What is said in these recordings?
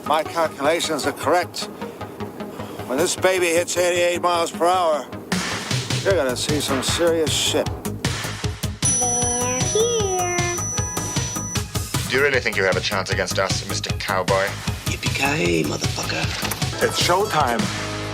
my calculations are correct, when this baby hits 88 miles per hour, you're gonna see some serious shit. They're here. Do you really think you have a chance against us, Mr. Cowboy? Yippee-ki-yay, motherfucker. It's showtime.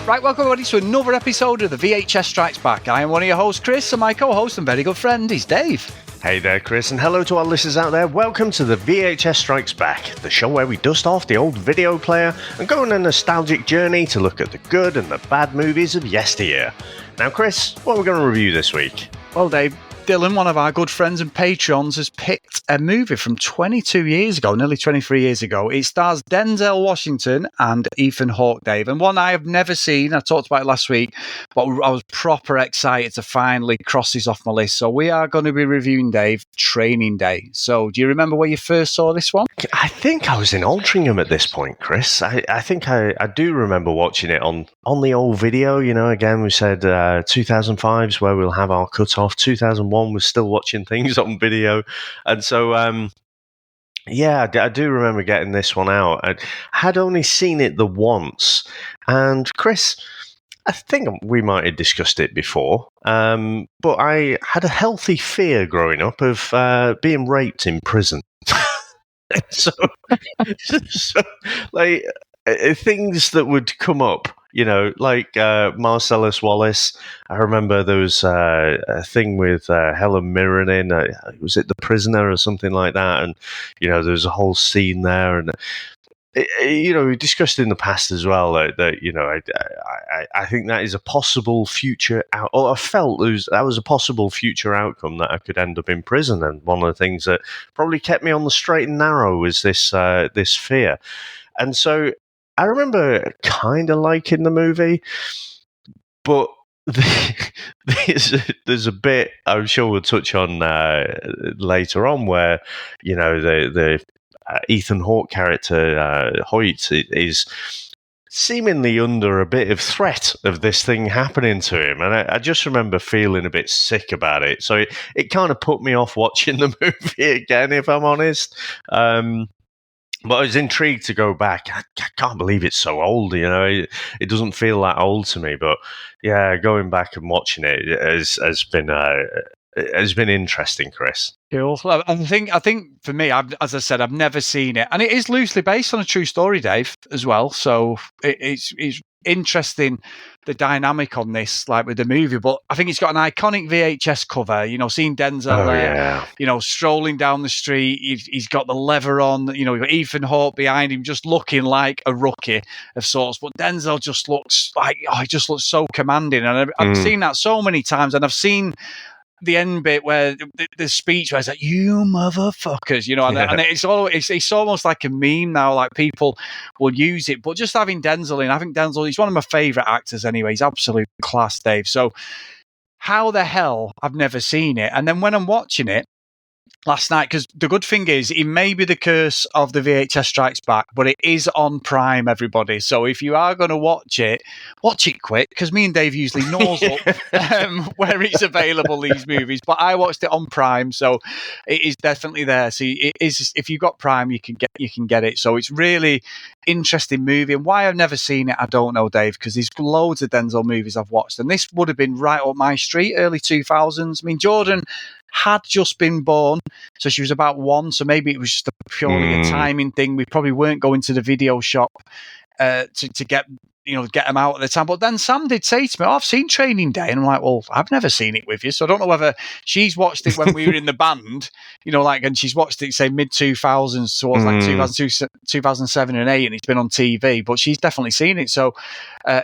Right, welcome everybody to another episode of the VHS Strikes Back. I am one of your hosts, Chris, and my co-host and very good friend is Dave. Hey there, Chris, and hello to our listeners out there. Welcome to the VHS Strikes Back, the show where we dust off the old video player and go on a nostalgic journey to look at the good and the bad movies of yesteryear. Now, Chris, what are we going to review this week? Well, Dave, Dylan, one of our good friends and patrons, has picked a movie from 22 years ago, nearly 23 years ago. It stars Denzel Washington and Ethan Hawke, Dave, and one I have never seen. I talked about it last week, but I was proper excited to finally cross this off my list. So we are going to be reviewing, Dave, Training Day. So do you remember where you first saw this one? I think I was in Altrincham at this point, Chris. I think I do remember watching it on the old video. You know, again, we said 2005 is where we'll have our cut-off. 2001 was still watching things on video. And so, yeah, I do remember getting this one out. I had only seen it the once. And Chris, I think we might have discussed it before, but I had a healthy fear growing up of being raped in prison. so, like, things that would come up, you know, like Marcellus Wallace. I remember there was a thing with Helen Mirren in, was it The Prisoner or something like that? And, you know, there was a whole scene there. And, you know, we discussed in the past as well that you know, I think that is a possible future or I felt that was a possible future outcome, that I could end up in prison. And one of the things that probably kept me on the straight and narrow was this fear. And so I remember kind of liking the movie, but there's a bit I'm sure we'll touch on later on where, you know, the Ethan Hawke character, Hoyt, is seemingly under a bit of threat of this thing happening to him. And I just remember feeling a bit sick about it. So it kind of put me off watching the movie again, if I'm honest. But I was intrigued to go back. I can't believe it's so old, you know. It doesn't feel that old to me. But yeah, going back and watching it has been interesting, Chris. Cool. I think for me, as I said, I've never seen it, and it is loosely based on a true story, Dave, as well. So it's interesting, the dynamic on this, like with the movie. But I think it's got an iconic VHS cover. You know, seeing Denzel there, yeah. You know, strolling down the street. He's got the leather on. You know, you've got Ethan Hawke behind him, just looking like a rookie of sorts. But Denzel just looks like, he just looks so commanding. And I've seen that so many times, and I've seen the end bit where the speech where it's like, "You motherfuckers," you know, and it's almost like a meme now. Like, people will use it, but just having Denzel in, I think Denzel, he's one of my favourite actors anyway. He's absolute class, Dave. So how the hell I've never seen it, and then when I'm watching it last night, because the good thing is, it may be the curse of the VHS Strikes Back, but it is on Prime, everybody. So if you are going to watch it quick, because me and Dave usually nose up where it's available, these movies. But I watched it on Prime, so it is definitely there. So it is, if you've got Prime, you can get it. So it's really interesting movie. And why I've never seen it, I don't know, Dave, because there's loads of Denzel movies I've watched, and this would have been right up my street, early 2000s. I mean, Jordan had just been born, so she was about 1, so maybe it was just purely a timing thing. We probably weren't going to the video shop to get them out at the time. But then Sam did say to me, "I've seen Training Day," and I'm like, "Well, I've never seen it with you, so I don't know whether she's watched it when we were in the band, you know, like, and she's watched it say mid 2000s towards like 2002, 2007 and 8, and it's been on TV, but she's definitely seen it." So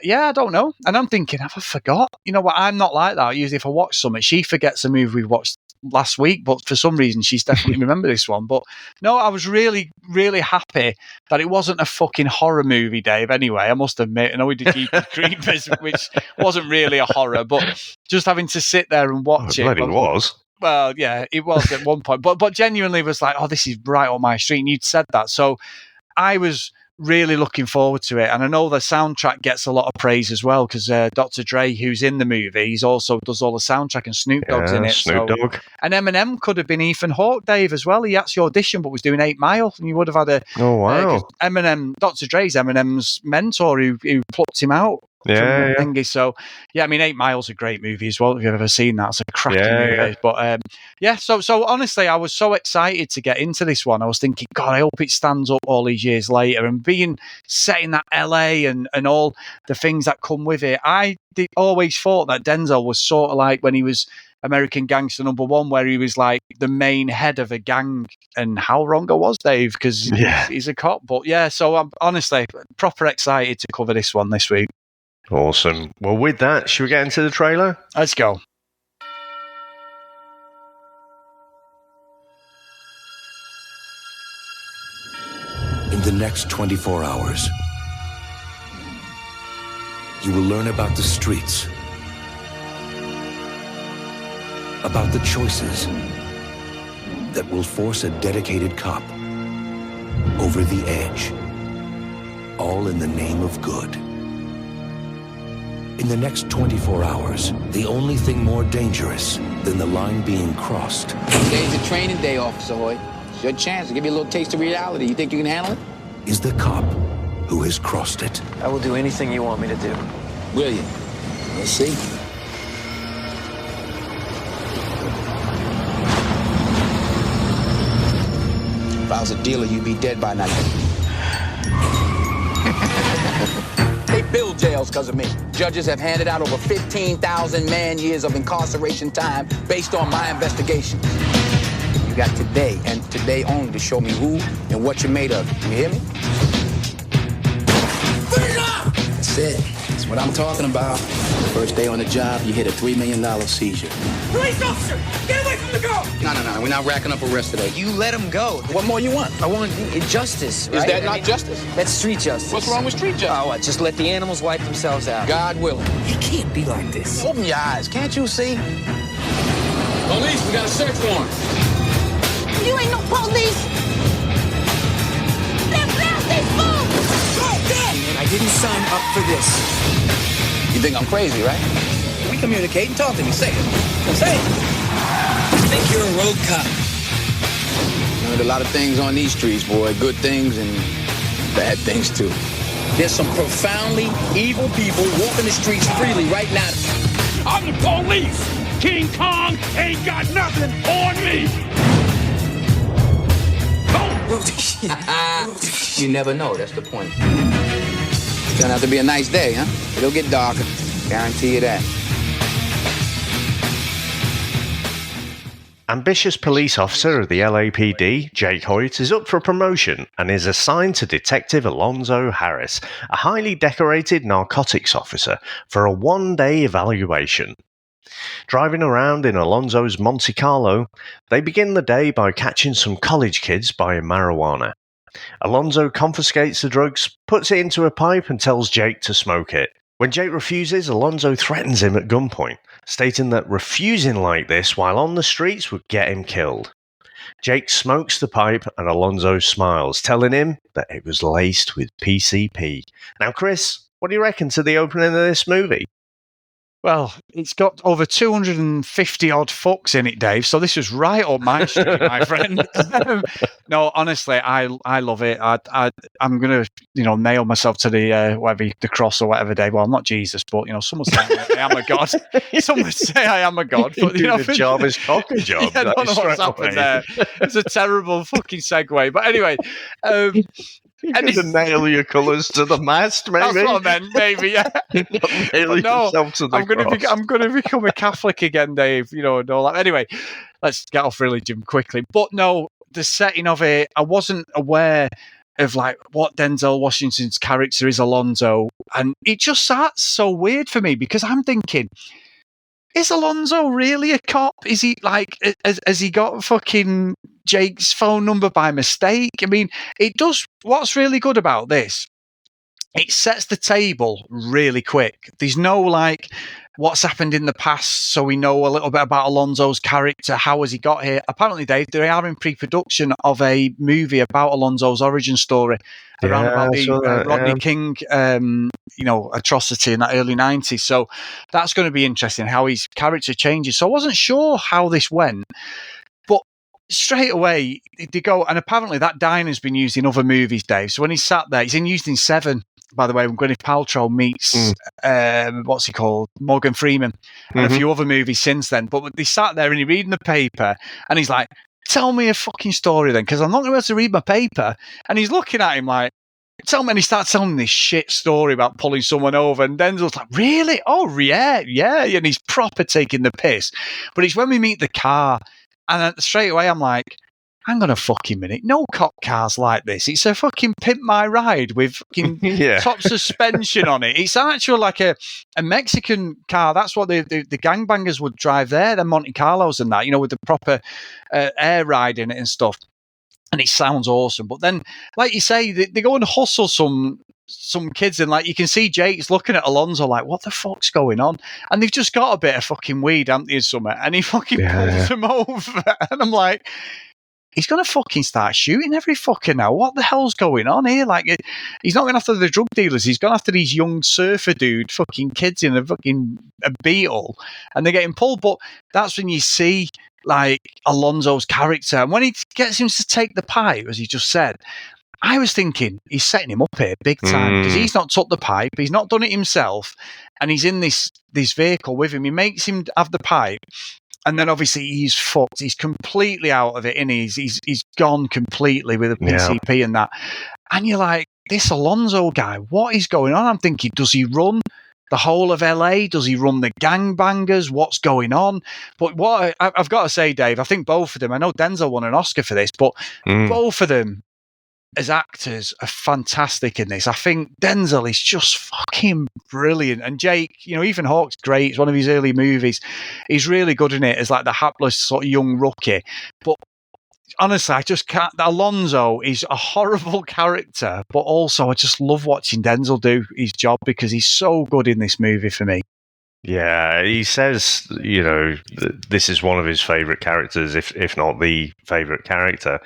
yeah, I don't know, and I'm thinking, have I forgot? You know what? I'm not like that. Usually, if I watch something, she forgets a movie we watched last week, but for some reason she's definitely remembered this one. But no, I was really, really happy that it wasn't a fucking horror movie, Dave. Anyway, I must admit, I know we did Jeepers Creepers, which wasn't really a horror, but just having to sit there and watch it. It was. Well, yeah, it was at one point, but genuinely was like, "Oh, this is right on my street," and you'd said that. So I was really looking forward to it. And I know the soundtrack gets a lot of praise as well because Dr. Dre, who's in the movie, he's also does all the soundtrack, and Snoop Dogg's in it. Snoop Dogg. And Eminem could have been Ethan Hawke, Dave, as well. He actually auditioned but was doing 8 Mile, and you would have had a... Oh, wow. Eminem, Dr. Dre's Eminem's mentor who plucked him out. Yeah. Thingy. So, yeah, I mean, 8 Mile's a great movie as well. If you've ever seen that, it's a cracking movie. Yeah. But so honestly, I was so excited to get into this one. I was thinking, God, I hope it stands up all these years later. And being set in that LA and all the things that come with it, I always thought that Denzel was sort of like when he was American Gangster #1, where he was like the main head of a gang. And how wrong I was, Dave, because he's a cop. But yeah, so I'm honestly proper excited to cover this one this week. Awesome. Well, with that, should we get into the trailer? Let's go. In the next 24 hours, you will learn about the streets, about the choices that will force a dedicated cop over the edge, all in the name of good. In the next 24 hours, the only thing more dangerous than the line being crossed Today's a training day, Officer Hoyt. It's your chance to give you a little taste of reality. You think you can handle it? is the cop who has crossed it. I will do anything you want me to do. Will you? Let's see. If I was a dealer, you'd be dead by now. They build jails because of me. Judges have handed out over 15,000 man-years of incarceration time based on my investigation. You got today, and today only, to show me who and what you're made of. You hear me? That's it. That's what I'm talking about. First day on the job, you hit a $3 million seizure. Police officer, get away from the girl! No. We're not racking up arrests today. You let him go. What more you want? I want justice, right? Is that not justice? That's street justice. What's wrong with street justice? Oh, what? Just let the animals wipe themselves out. God willing. You can't be like this. Open your eyes. Can't you see? Police, we got a search warrant. You ain't no police! They're blasting food! I didn't sign up for this. You think I'm crazy, right? We communicate and talk to me. Say it. Say it. I think you're a road cop. Learned a lot of things on these streets, boy. Good things and bad things, too. There's some profoundly evil people walking the streets freely right now. I'm the police! King Kong ain't got nothing on me! You never know. That's the point. It's gonna have to be a nice day, huh? It'll get darker. Guarantee you that. Ambitious police officer of the LAPD, Jake Hoyt, is up for promotion and is assigned to Detective Alonzo Harris, a highly decorated narcotics officer, for a one-day evaluation. Driving around in Alonzo's Monte Carlo, they begin the day by catching some college kids buying marijuana. Alonzo confiscates the drugs, puts it into a pipe, and tells Jake to smoke it. When Jake refuses, Alonzo threatens him at gunpoint, stating that refusing like this while on the streets would get him killed. Jake smokes the pipe and Alonzo smiles, telling him that it was laced with PCP. Now, Chris, what do you reckon to the opening of this movie? Well, it's got over 250 odd fucks in it, Dave. So this was right up my street, my friend. No, honestly, I love it. I'm gonna, nail myself to the cross or whatever, Dave. Well, I'm not Jesus, but someone say I am a god. Someone say I am a god. But the job is cock a job. I don't know what's happened there. It's a terrible fucking segue. But anyway. You could nail your colours to the mast, maybe. That's what I meant, maybe, yeah. Nail yourself to the cross. I'm going to become a Catholic again, Dave, and all that. Anyway, let's get off religion quickly. But no, the setting of it, I wasn't aware of what Denzel Washington's character is, Alonzo, and it just starts so weird for me because I'm thinking, is Alonzo really a cop? Is he has he got fucking Jake's phone number by mistake? I mean, it does. What's really good about this, it sets the table really quick. There's no what's happened in the past, so we know a little bit about Alonzo's character. How has he got here? Apparently, Dave, they are in pre-production of a movie about Alonzo's origin story, around about the Rodney King, atrocity in that early 90s. So that's going to be interesting, how his character changes. So I wasn't sure how this went, but straight away they go, and apparently that diner's been used in other movies, Dave. So when he sat there, he's used in Seven, by the way, when Gwyneth Paltrow meets what's he called, Morgan Freeman, and a few other movies since then. But they sat there and he's reading the paper, and he's like, "Tell me a fucking story then, because I'm not going to be able to read my paper." And he's looking at him like, "Tell me." And he starts telling this shit story about pulling someone over, and Denzel's like, "Really? Oh yeah." And he's proper taking the piss. But it's when we meet the car, and straight away I'm like, hang on a fucking minute. No cop cars like this. It's a fucking Pimp My Ride with fucking top suspension on it. It's actually like a Mexican car. That's what the gangbangers would drive there, the Monte Carlos and that, with the proper air ride in it and stuff. And it sounds awesome. But then, like you say, they go and hustle some kids, and like you can see Jake's looking at Alonzo like, what the fuck's going on? And they've just got a bit of fucking weed, haven't they, or something? And he fucking pulls them over. And I'm like, he's going to fucking start shooting every fucker now. What the hell's going on here? Like, he's not going after the drug dealers. He's gone after these young surfer dude fucking kids in a Beetle, and they're getting pulled. But that's when you see, like, Alonzo's character. And when he gets him to take the pipe, as he just said, I was thinking he's setting him up here big time, because he's not took the pipe. He's not done it himself. And he's in this vehicle with him. He makes him have the pipe. And then obviously he's fucked. He's completely out of it, and he's gone completely with a PCP and that. And you're like, this Alonzo guy, what is going on? I'm thinking, does he run the whole of LA? Does he run the gangbangers? What's going on? But what I've got to say, Dave, I think both of them, I know Denzel won an Oscar for this, but both of them as actors are fantastic in this. I think Denzel is just fucking brilliant. And Jake, Ethan Hawke's great. It's one of his early movies. He's really good in it as like the hapless sort of young rookie. But honestly, I just can't. Alonzo is a horrible character, but also I just love watching Denzel do his job, because he's so good in this movie for me. Yeah, he says, this is one of his favourite characters, if not the favourite character.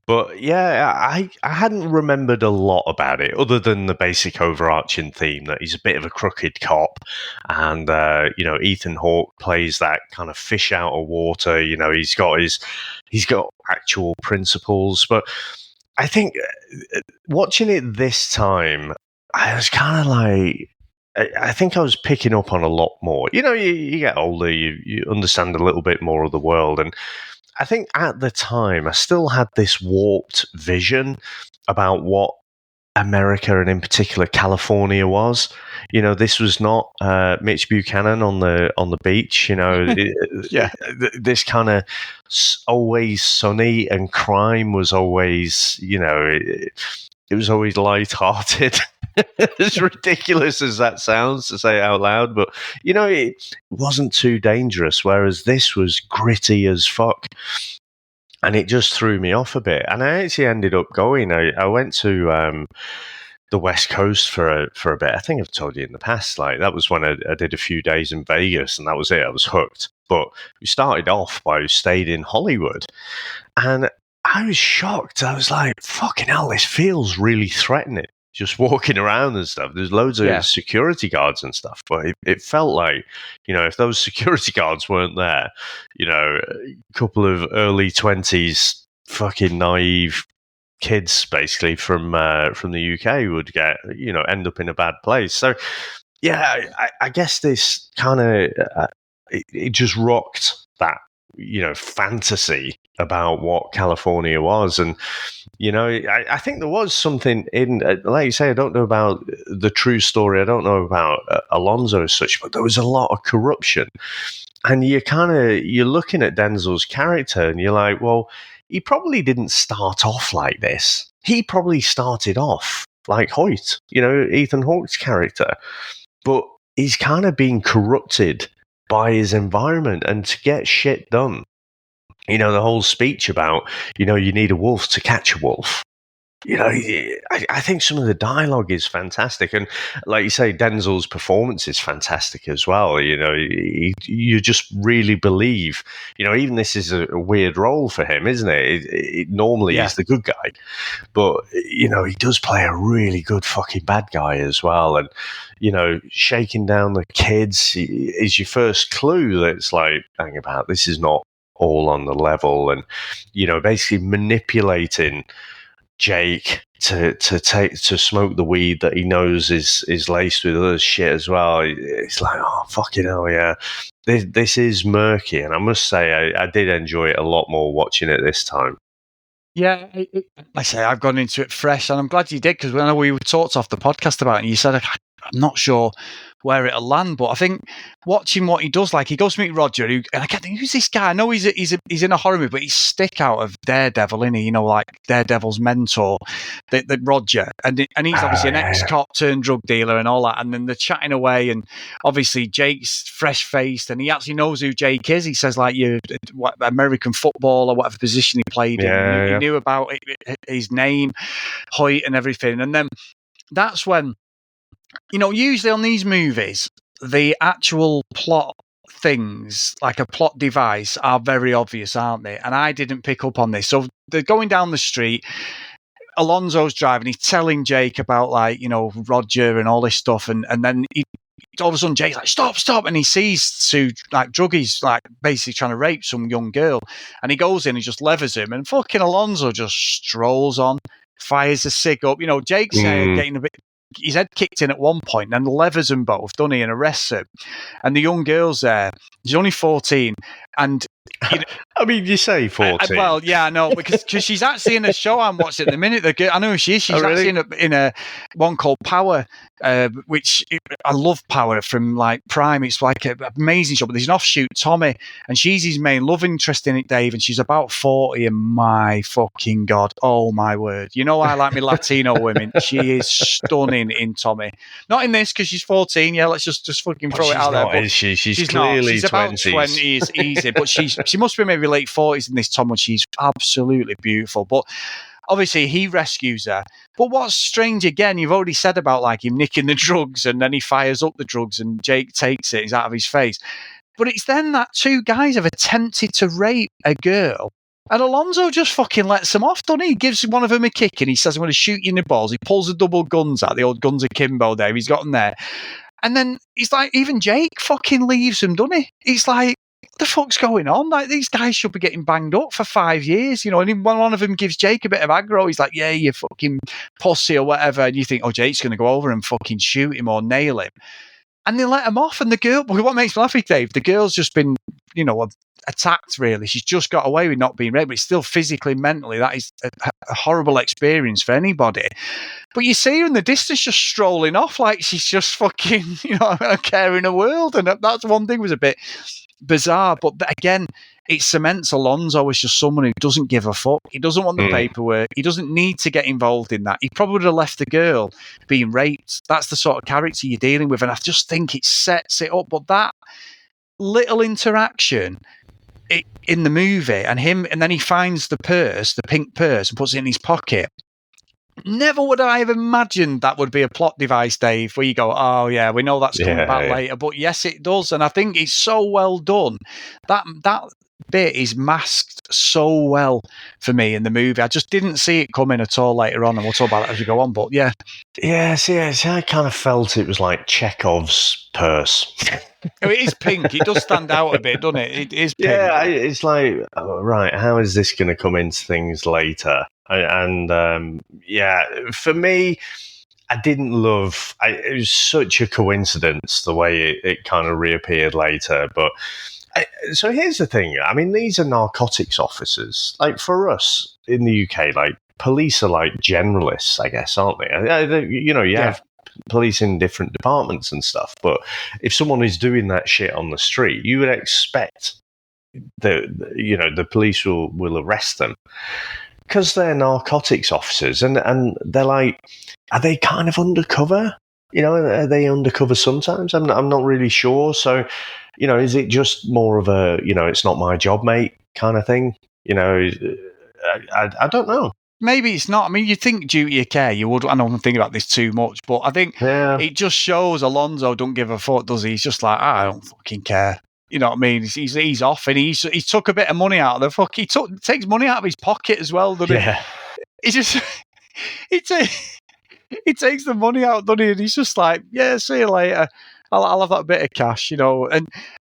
But yeah, I hadn't remembered a lot about it, other than the basic overarching theme that he's a bit of a crooked cop, and Ethan Hawke plays that kind of fish out of water. He's got actual principles. But I think watching it this time, I was kind of like, I think I was picking up on a lot more. You get older, you understand a little bit more of the world. And I think at the time, I still had this warped vision about what America, and in particular California, was. This was not Mitch Buchanan on the beach. This kind of always sunny, and crime was always, it was always lighthearted. As ridiculous as that sounds to say it out loud, but it wasn't too dangerous, whereas this was gritty as fuck, and it just threw me off a bit. And I actually ended up going, I went to the West Coast for a bit. I think I've told you in the past, like that was when I did a few days in Vegas, and that was it. I was hooked. But we started off by stayed in Hollywood, and I was shocked. I was like, fucking hell, this feels really threatening. Just walking around and stuff. There's loads of security guards and stuff, but it felt like, if those security guards weren't there, a couple of early 20s fucking naive kids, basically from the UK, would get, end up in a bad place. So, yeah, I guess this kind of it just rocked that fantasy about what California was. And I think there was something in, like you say, I don't know about the true story, I don't know about Alonzo as such, but there was a lot of corruption. And you're looking at Denzel's character, and you're like, well, he probably didn't start off like this. He probably started off like Hoyt, Ethan Hawke's character, but he's kind of being corrupted by his environment, and to get shit done. The whole speech about, you need a wolf to catch a wolf. I think some of the dialogue is fantastic, and like you say, Denzel's performance is fantastic as well. You just really believe. Even this is a weird role for him, isn't it? Normally he's the good guy, but he does play a really good fucking bad guy as well, and shaking down the kids is your first clue that it's like, hang about, this is not all on the level, and basically manipulating Jake to smoke the weed that he knows is laced with other shit as well. It's like, oh fucking hell, yeah. This is murky, and I must say I did enjoy it a lot more watching it this time. Yeah, like I say, I've gone into it fresh, and I'm glad you did, because when we talked off the podcast about it, and you said, I'm not sure where it'll land, but I think watching what he does, like he goes to meet Roger, and I can't think, who's this guy? I know he's in a horror movie, but he's stick out of Daredevil, isn't he? Like Daredevil's mentor, the Roger, and he's obviously an ex-cop turned drug dealer and all that, and then they're chatting away, and obviously Jake's fresh-faced, and he actually knows who Jake is. He says, like, you American football or whatever position he played in. He knew about his name, Hoyt, and everything, and then that's when, usually on these movies, the actual plot things, like a plot device, are very obvious, aren't they? And I didn't pick up on this. So they're going down the street. Alonzo's driving. He's telling Jake about, like, Roger and all this stuff. And then all of a sudden Jake's like, stop. And he sees two, like, druggies, like, basically trying to rape some young girl. And he goes in and just levers him. And fucking Alonzo just strolls on, fires a cig up. Jake's getting a bit... His head kicked in at one point, and then levers them both, doesn't he, and arrests him. And the young girl's there. She's only 14. And I mean, you say 14. Well, yeah, I know, because she's actually in a show I'm watching at the minute. I know who she is. She's actually in a one called Power, which I love Power from, like, Prime. It's like an amazing show. But there's an offshoot, Tommy, and she's his main love interest in it, Dave. And she's about 40, and my fucking God, oh my word. I like me Latino women. She is stunning in Tommy. Not in this, because she's 14. Yeah, let's just fucking throw it out there. But is she? She's clearly not. She's 20s. About 20s, easy. But she must be maybe late 40s in this Tom, and she's absolutely beautiful. But obviously he rescues her. But what's strange, again, you've already said about, like, him nicking the drugs, and then he fires up the drugs and Jake takes it, he's out of his face. But it's then that two guys have attempted to rape a girl, and Alonzo just fucking lets them off, doesn't he? He gives one of them a kick, and he says, I'm going to shoot you in the balls. He pulls the double guns out, the old guns akimbo there. He's got them there. And then he's like, even Jake fucking leaves him, doesn't he? It's like, what the fuck's going on? Like, these guys should be getting banged up for 5 years, and one of them gives Jake a bit of aggro. He's like, yeah, you fucking pussy or whatever. And you think, oh, Jake's going to go over and fucking shoot him or nail him. And they let him off. And the girl, what makes me laugh, Dave, the girl's just been, attacked, really. She's just got away with not being raped, but it's still physically, mentally, that is a horrible experience for anybody. But you see her in the distance just strolling off like she's just fucking, a care in the world. And that's one thing was a bit bizarre. But again, it cements Alonzo as just someone who doesn't give a fuck. He doesn't want the paperwork. He doesn't need to get involved in that. He probably would have left the girl being raped. That's the sort of character you're dealing with. And I just think it sets it up. But that little interaction in the movie, and then he finds the purse, the pink purse, and puts it in his pocket. Never would I have imagined that would be a plot device, Dave, where you go, oh yeah, we know that's coming back later. But yes, it does. And I think it's so well done. That bit is masked so well for me in the movie. I just didn't see it coming at all later on, and we'll talk about it as we go on. But yeah. See, I kind of felt it was like Chekhov's purse. It is pink. It does stand out a bit, doesn't it? It is pink. Yeah, it's like, right, how is this going to come into things later? And for me, I didn't love... it was such a coincidence the way it kind of reappeared later. But so here's the thing. I mean, these are narcotics officers. Like, for us in the UK, like, police are like generalists, I guess, aren't they? You have police in different departments and stuff, but if someone is doing that shit on the street, you would expect the police will arrest them because they're narcotics officers, and they're like, are they kind of undercover? Are they undercover sometimes? I'm not really sure. So, is it just more of a, it's not my job, mate, kind of thing? I don't know. maybe it's not. I mean, you think duty of care, you would. I know I'm thinking about this too much, but I think it just shows Alonzo don't give a fuck, does he? He's just like, I don't fucking care. You know what I mean? He's off, and he took a bit of money out of the fuck. Takes money out of his pocket as well, doesn't he? He just he takes the money out, doesn't he? And he's just like, yeah, see you later. I'll have that bit of cash, you know.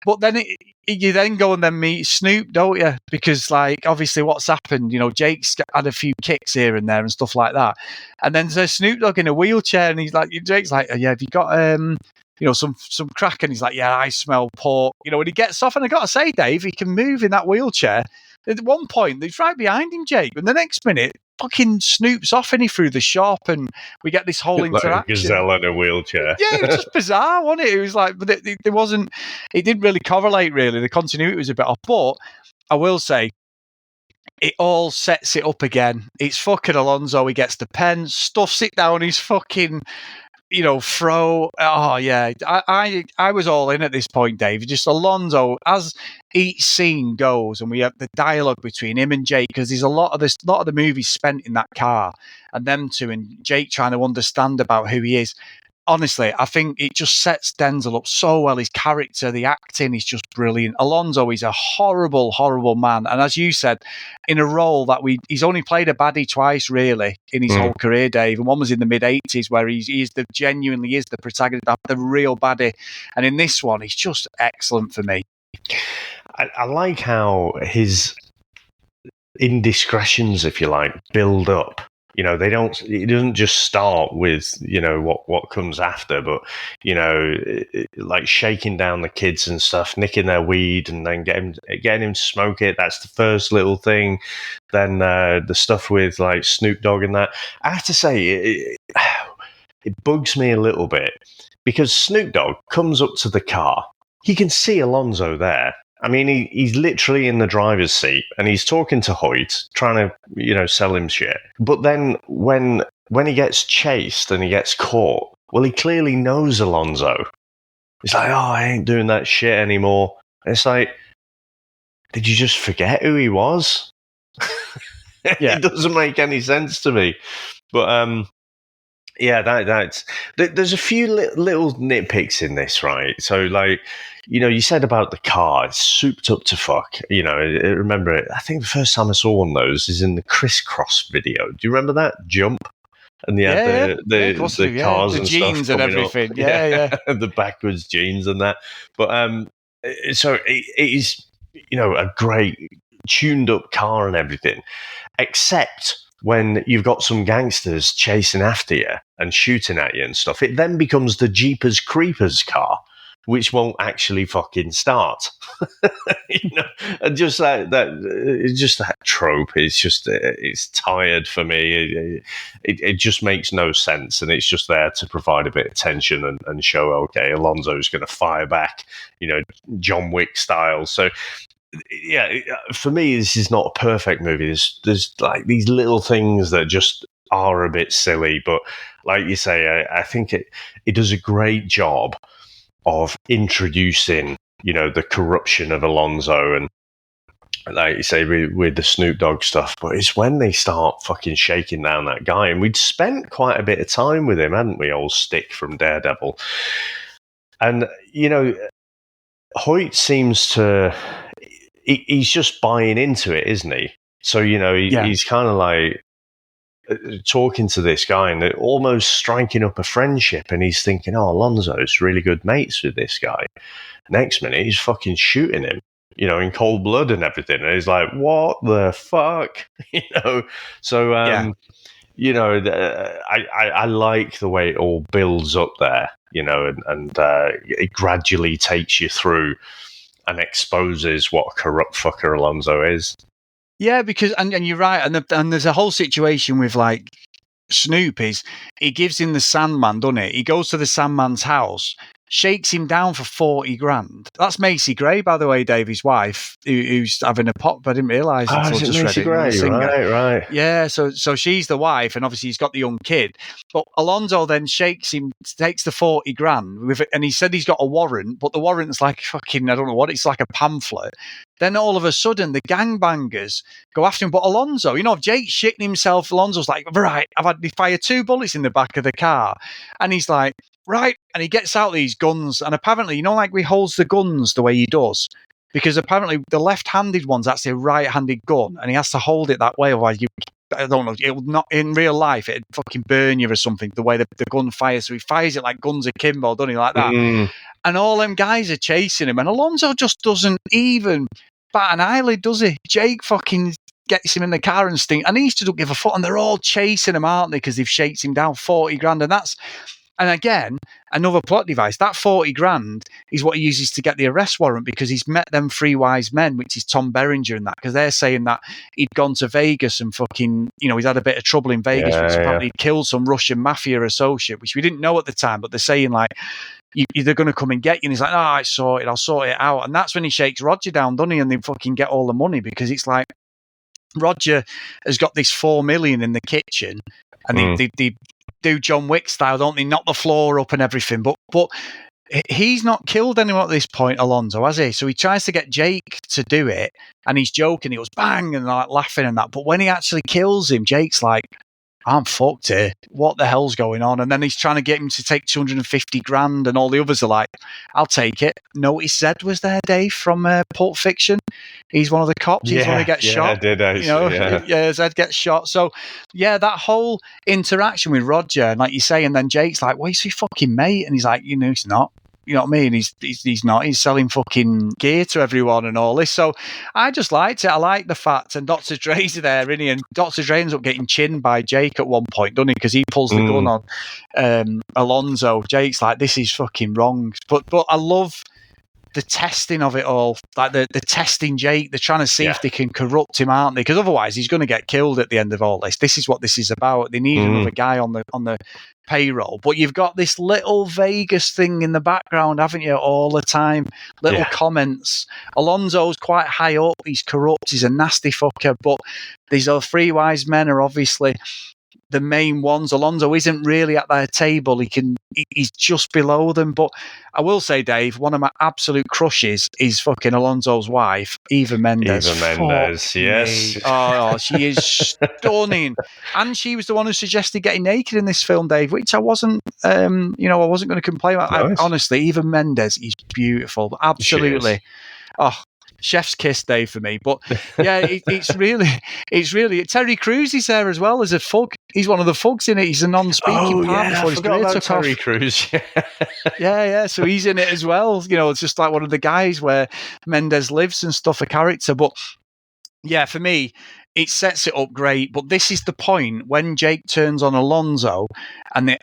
But then you then go and then meet Snoop, don't you? Because like obviously what's happened, you know, Jake's had a few kicks here and there and stuff like that. And then there's Snoop Dogg in a wheelchair, and Jake's like, yeah, have you got you know, some crack? And he's like, yeah, I smell pork. You know, when he gets off, and I got to say, Dave, he can move in that wheelchair. At one point, he's right behind him, Jake, and the next minute, fucking Snoop's off any through the shop, and we get this whole interaction. Like a gazelle in a wheelchair. Yeah, it was just bizarre, wasn't it? It was like, but it wasn't. It didn't really correlate. Really, the continuity was a bit off. But I will say, it all sets it up again. It's fucking Alonzo. He gets the pen, stuffs it down his fucking, you know, throw. Oh yeah, I was all in at this point, Dave. Just Alonzo, as each scene goes, and we have the dialogue between him and Jake, because there's a lot of the movie spent in that car, and them two, and Jake trying to understand about who he is. Honestly, I think it just sets Denzel up so well. His character, the acting is just brilliant. Alonzo is a horrible, horrible man. And as you said, in a role that he's only played a baddie twice, really, in his whole career, Dave. And one was in the mid-'80s, where he genuinely is the protagonist, the real baddie. And in this one, he's just excellent for me. I like how his indiscretions, if you like, build up. You know, it doesn't just start with, you know, what comes after, but, you know, like shaking down the kids and stuff, nicking their weed, and then getting him to smoke it. That's the first little thing. Then the stuff with like Snoop Dogg and that. I have to say, it bugs me a little bit, because Snoop Dogg comes up to the car. He can see Alonzo there. I mean, he's literally in the driver's seat, and he's talking to Hoyt, trying to, you know, sell him shit. But then when he gets chased and he gets caught, well, he clearly knows Alonzo. He's like, oh, I ain't doing that shit anymore. And it's like, did you just forget who he was? Yeah. It doesn't make any sense to me. But yeah, there's a few little nitpicks in this, right? So, like, you know, you said about the car, it's souped up to fuck. You know, I remember it. I think the first time I saw one of those is in the Crisscross video. Do you remember that jump? And the cars the and jeans stuff and everything. Up. Yeah. The backwards jeans and that. But so it is, you know, a great tuned up car and everything, except when you've got some gangsters chasing after you and shooting at you and stuff. It then becomes the Jeepers Creepers car, which won't actually fucking start. You know, and just that trope is just, it's tired for me. It just makes no sense, and it's just there to provide a bit of tension and show, okay, Alonzo's going to fire back, you know, John Wick style. So, yeah, for me, this is not a perfect movie. There's like these little things that just are a bit silly, but like you say, I think it does a great job of introducing, you know, the corruption of Alonzo, and like you say, with the Snoop Dogg stuff. But it's when they start fucking shaking down that guy, and we'd spent quite a bit of time with him, hadn't we, old Stick from Daredevil? And, you know, Hoyt seems to... He's just buying into it, isn't he? So, you know, he's kind of like talking to this guy and almost striking up a friendship. And he's thinking, oh, Alonzo's really good mates with this guy. Next minute, he's fucking shooting him, you know, in cold blood and everything. And he's like, what the fuck? You know? So, you know, I like the way it all builds up there, you know, and it gradually takes you through and exposes what a corrupt fucker Alonzo is. Yeah, because and you're right, and there's a whole situation with like Snoop is he gives him the Sandman, doesn't it? He goes to the Sandman's house, shakes him down for 40 grand. That's Macy Gray, by the way, Davey's wife, who's having a pop. I didn't realise until I is it just Macy read it. Gray? Right. Yeah, so she's the wife, and obviously he's got the young kid. But Alonzo then takes the 40 grand, and he said he's got a warrant, but the warrant's like fucking, I don't know what, it's like a pamphlet. Then all of a sudden, the gangbangers go after him. But Alonzo, if Jake's shitting himself, Alonzo's like, right, I've had to fire 2 bullets in the back of the car. And he's like, right. And he gets out these guns. And apparently, like he holds the guns the way he does. Because apparently the left-handed one's actually a right-handed gun. And he has to hold it that way. Otherwise, I don't know, it would not, in real life, it'd fucking burn you or something, the way the gun fires. So he fires it like guns akimbo, doesn't he, like that? And all them guys are chasing him. And Alonzo just doesn't even bat an eyelid, does he? Jake fucking gets him in the car and and he just don't give a fuck. And they're all chasing him, aren't they? Because they've shaked him down 40 grand. And again, another plot device. That 40 grand is what he uses to get the arrest warrant, because he's met them 3 wise men, which is Tom Berenger and that, because they're saying that he'd gone to Vegas and fucking, he's had a bit of trouble in Vegas, which apparently killed some Russian mafia associate, which we didn't know at the time, but they're saying like, they're going to come and get you. And he's like, I'll sort it out. And that's when he shakes Roger down, doesn't he? And they fucking get all the money, because it's like, Roger has got this 4 million in the kitchen, and they do John Wick style, don't they? Knock the floor up and everything. But he's not killed anyone at this point, Alonzo, has he? So he tries to get Jake to do it, and he's joking. He goes bang and like laughing and that. But when he actually kills him, Jake's like, I'm fucked here. What the hell's going on? And then he's trying to get him to take 250 grand, and all the others are like, I'll take it. Notice Zed was there, Dave, from Pulp Fiction. He's one of the cops. He's one who gets shot. I did, Zed gets shot. So, that whole interaction with Roger, and like you say, and then Jake's like, well, he's your fucking mate. And he's like, he's not. You know what I mean? He's not. He's selling fucking gear to everyone and all this. So I just liked it. I like the fact. And Dr. Dre's there, isn't he? And Dr. Dre ends up getting chinned by Jake at one point, doesn't he? Because he pulls the gun on Alonzo. Jake's like, this is fucking wrong. But I love the testing of it all, like the testing Jake. They're trying to see if they can corrupt him, aren't they? Because otherwise he's going to get killed at the end of all this. This is what this is about. They need another guy on the payroll, but you've got this little Vegas thing in the background, haven't you, all the time? Little comments. Alonzo's quite high up. He's corrupt. He's a nasty fucker. But these other 3 wise men are obviously the main ones. Alonzo isn't really at their table. He's just below them. But I will say, Dave, one of my absolute crushes is fucking Alonzo's wife, Eva Mendes. Yes. Oh, she is stunning. And she was the one who suggested getting naked in this film, Dave, which I wasn't, I wasn't going to complain about. Nice. Honestly, Eva Mendes is beautiful. Absolutely. Oh, chef's kiss day for me. But yeah, it's really Terry Crews is there as well as a fug. He's one of the fugs in it. He's a non-speaking part before his career took Terry off. Crews. Yeah. So he's in it as well. It's just like one of the guys where Mendes lives and stuff, a character. But yeah, for me, it sets it up great. But this is the point when Jake turns on Alonzo, and they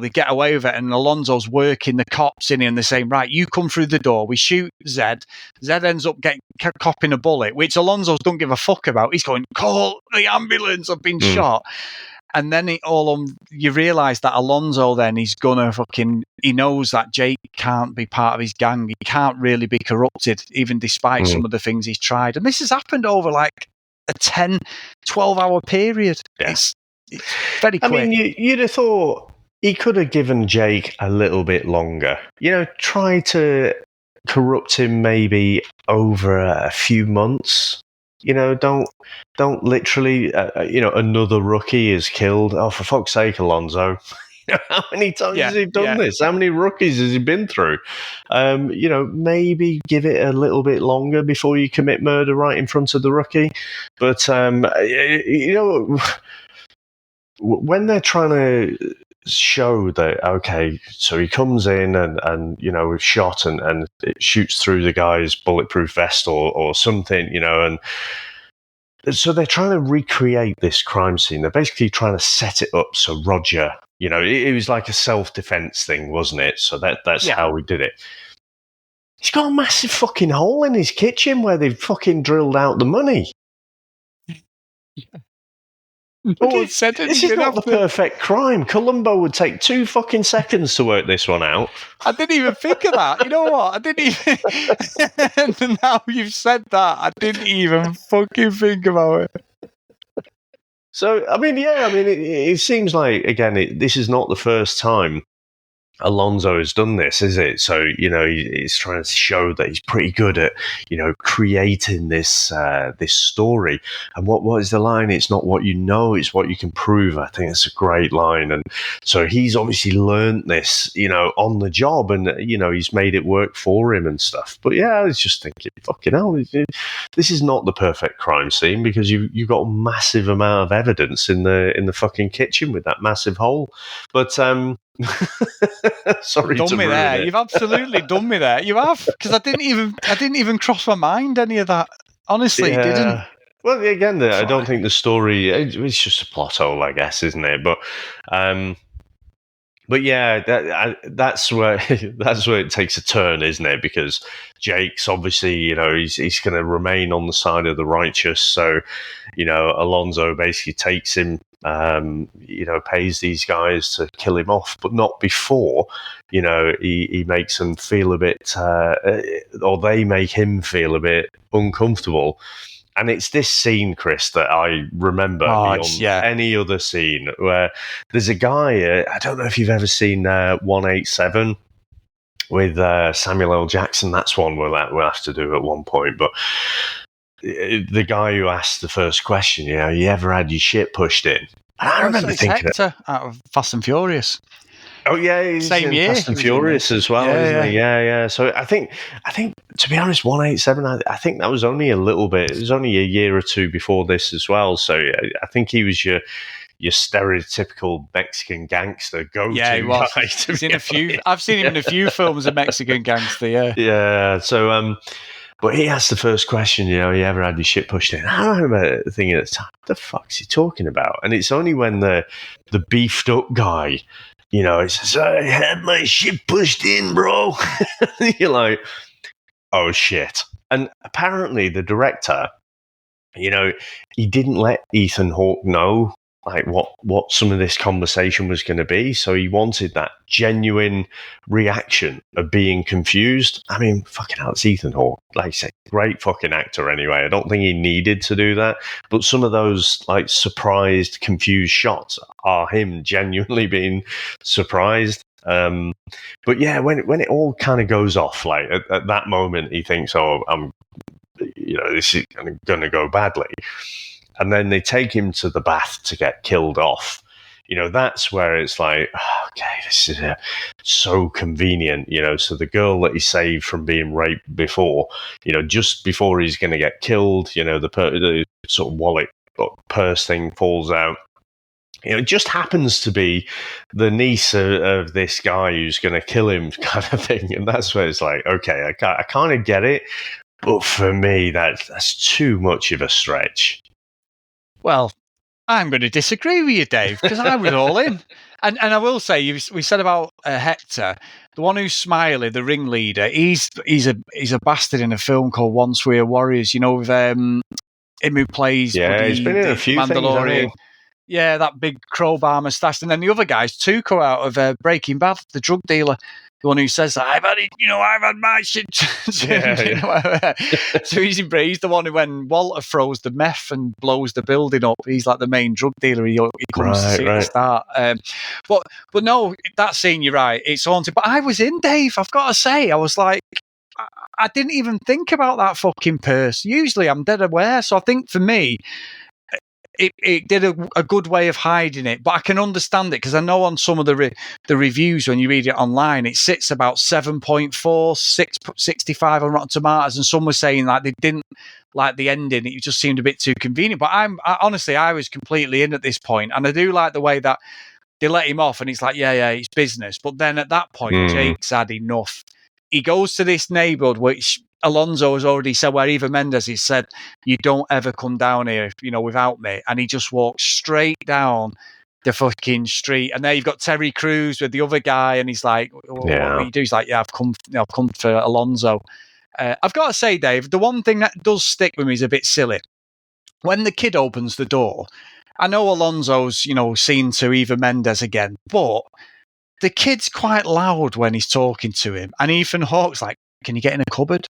get away with it, and Alonzo's working the cops in, and they're saying, right, you come through the door, we shoot Zed. Zed ends up copping a bullet, which Alonzo's don't give a fuck about. He's going, call the ambulance, I've been shot. And then you realise that Alonzo then he's gonna he knows that Jake can't be part of his gang. He can't really be corrupted, even despite some of the things he's tried. And this has happened over like a 10, 12-hour period. Yeah. It's very quick. I mean, you'd have thought he could have given Jake a little bit longer. Try to corrupt him maybe over a few months. Don't literally, another rookie is killed. Oh, for fuck's sake, Alonzo. How many times has he done this? How many rookies has he been through? Maybe give it a little bit longer before you commit murder right in front of the rookie. But, when they're trying to show that, okay, so he comes in and we've shot and it shoots through the guy's bulletproof vest or something, and so they're trying to recreate this crime scene. They're basically trying to set it up so Roger, it was like a self-defense thing, wasn't it? So that's how we did it. He's got a massive fucking hole in his kitchen where they've fucking drilled out the money. No one said This is anything not the after. perfect crime. Columbo would take 2 fucking seconds to work this one out. I didn't even think of that. You know what? I didn't even. And now you've said that, I didn't even fucking think about it. So, I mean, it seems like, again, this is not the first time Alonzo has done this, is it? So, he's trying to show that he's pretty good at, creating this this story. And what is the line? It's not what you know, it's what you can prove. I think it's a great line. And so he's obviously learned this, on the job, and he's made it work for him and stuff. But yeah, I was just thinking, fucking hell, this is not the perfect crime scene, because you've got a massive amount of evidence in the fucking kitchen with that massive hole. But sorry, Done to me ruin there. it. You've absolutely done me there. You have, because I didn't even cross my mind any of that. Honestly, it didn't. Well, again, I don't think the story. It's just a plot hole, I guess, isn't it? But yeah, that's where it takes a turn, isn't it? Because Jake's obviously, he's going to remain on the side of the righteous. So, Alonzo basically takes him, pays these guys to kill him off, but not before, he makes them feel a bit, or they make him feel a bit uncomfortable. And it's this scene, Chris, that I remember beyond any other scene, where there's a guy, I don't know if you've ever seen 187 with Samuel L. Jackson. That's one we'll have to do at one point. But the guy who asked the first question, you ever had your shit pushed in? And I remember thinking... Hector out of Fast and Furious. Oh yeah, he's same in year. Fast and Furious as well, isn't he? Yeah. So I think to be honest, 187. I think that was only a little bit. It was only a year or two before this as well. So I think he was your stereotypical Mexican gangster go-to he was. guy. He's in a few. I've seen him in a few films of Mexican gangster. Yeah. Yeah. So but he asked the first question. You ever had your shit pushed in? I remember thinking at the time, what the fuck's he talking about? And it's only when the beefed up guy, it says, I had my shit pushed in, bro. You're like, oh, shit. And apparently the director, he didn't let Ethan Hawke know like what some of this conversation was going to be. So he wanted that genuine reaction of being confused. I mean, fucking hell, it's Ethan Hawke. Like I say, great fucking actor anyway. I don't think he needed to do that. But some of those like surprised, confused shots are him genuinely being surprised. But yeah, when it all kind of goes off, like at that moment, he thinks, oh, this is going to go badly. And then they take him to the bath to get killed off. That's where it's like, okay, this is so convenient. So the girl that he saved from being raped before, just before he's going to get killed, the sort of wallet purse thing falls out. It just happens to be the niece of this guy who's going to kill him, kind of thing. And that's where it's like, okay, I kind of get it. But for me, that's too much of a stretch. Well, I'm going to disagree with you, Dave, because I was all in. And I will say, we said about Hector, the one who's Smiley, the ringleader. He's a bastard in a film called Once We Are Warriors. With him who plays. He's been in a few Mandalorian. things. Yeah, that big crowbar mustache, and then the other guy's Tuco out of Breaking Bad, the drug dealer. The one who says, I've had my shit. Yeah. So he's the one who, when Walter throws the meth and blows the building up, he's like the main drug dealer. He comes to see at the start. But no, that scene, you're right, it's haunted. But I was in, Dave, I've got to say. I was like, I didn't even think about that fucking purse. Usually I'm dead aware. So I think for me, it did a good way of hiding it, but I can understand it because I know on some of the reviews when you read it online, it sits about 7.4, 65 on Rotten Tomatoes, and some were saying like they didn't like the ending; it just seemed a bit too convenient. But honestly, I was completely in at this point, and I do like the way that they let him off, and it's like, yeah, it's business. But then at that point, Jake's had enough. He goes to this neighborhood, which Alonzo has already said, where Eva Mendes has said, you don't ever come down here, without me. And he just walks straight down the fucking street. And there you've got Terry Crews with the other guy. And he's like, what do you do? He's like, yeah, I've come for Alonzo. I've got to say, Dave, the one thing that does stick with me is a bit silly. When the kid opens the door I know Alonzo's, seen to Eva Mendes again, but the kid's quite loud when he's talking to him. And Ethan Hawke's like, can you get in a cupboard?